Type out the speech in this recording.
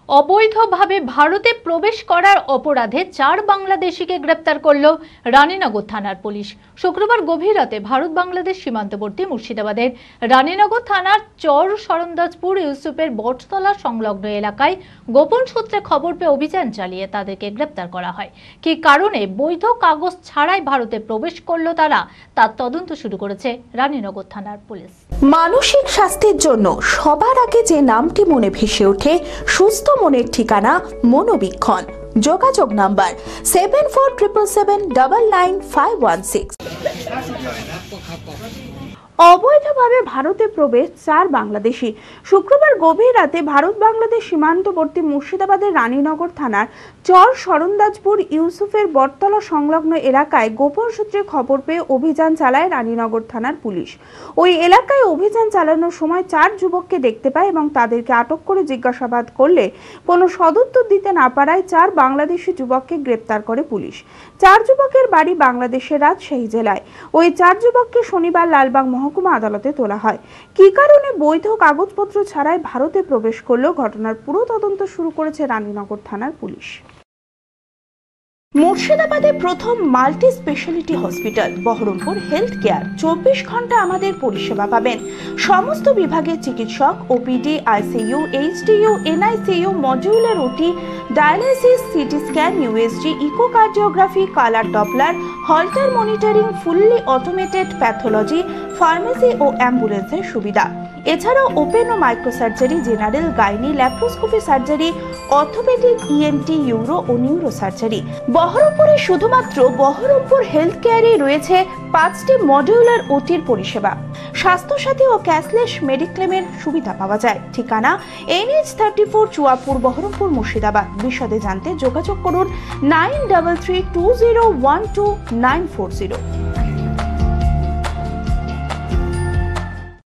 অবৈধভাবে ভারতে প্রবেশ করার অপরাধে 4 বাংলাদেশিকে গ্রেপ্তার করল রানীনগর থানার পুলিশ। শুক্রবার গভীর রাতে ভারত বাংলাদেশ সীমান্তবর্তী মুর্শিদাবাদের রানীনগর থানার চর সরন্দাজপুর ইউসুফের বটতলা সংলগ্ন এলাকায় গোপন সূত্রে খবর পেয়ে অভিযান চালিয়ে তাদেরকে গ্রেপ্তার করা হয়। কী কারণে বৈধ কাগজ ছাড়াই ভারতে প্রবেশ করলো তারা, তার তদন্ত শুরু করেছে রানীনগর থানার পুলিশ। মানসিক স্বাস্থ্যের জন্য সবার আগে যে নামটি মনে ভেসে ওঠে, সুস্থ মনের ঠিকানা মনোবীক্ষণ। যোগাযোগ নাম্বার 7477799516। অবৈধভাবে ভারতে প্রবেশ 4 বাংলাদেশি। শুক্রবার গভীর রাতে ভারত বাংলাদেশ সীমান্তবর্তী মুর্শিদাবাদের রানীনগর থানার চর সরন্দাজপুর ইউসুফের বটতলা সংলগ্ন এলাকায় গোপন সূত্রে খবর পেয়ে অভিযান চালায় রানীনগর থানার পুলিশ। ওই এলাকায় অভিযান চালানোর সময় 4 যুবককে দেখতে পায় এবং তাদেরকে আটক করে জিজ্ঞাসাবাদ করলে কোনো সদুত্তর দিতে না পারায় 4 বাংলাদেশি যুবককে গ্রেপ্তার করে পুলিশ। 4 যুবকের বাড়ি বাংলাদেশের রাজশাহী জেলায়। ওই 4 যুবককে শনিবার লালবাগ মহকুমা আদালতে তোলা হয়। কী কারণে বৈধ কাগজপত্র ছাড়াই ভারতে প্রবেশ করলো, ঘটনার পুরো তদন্ত শুরু করেছে রানীনগর থানার পুলিশ। মুর্শিদাবাদে প্রথম multi specialty hospital Berhampore health care. 24 ঘন্টা আমাদের পরিষেবা পাবেন। সমস্ত বিভাগের চিকিৎসক, OPD, ICU, HDU, NICU, modular OT, dialysis, CT scan, USG, echocardiography, colour Doppler, Holter monitoring, fully automated pathology, pharmacy ও অ্যাম্বুলেন্সের সুবিধা। এছাড়াও ওপেন ও microsurgery, general, gynae, laparoscopy surgery, orthopaedic, ENT, uro ও নিউরো সার্জারি। বহরমপুরে শুধুমাত্র বহরমপুর হেলথ কেয়ারে রয়েছে 5টি মডিউলার ওটির পরিষেবা। স্বাস্থ্যসাথী ও ক্যাশলেস মেডিক্লেমের সুবিধা পাওয়া যায়। ঠিকানা NH34 চুয়াপুর, বহরমপুর, মুর্শিদাবাদ। বিশদে জানতে যোগাযোগ করুন 9332012940।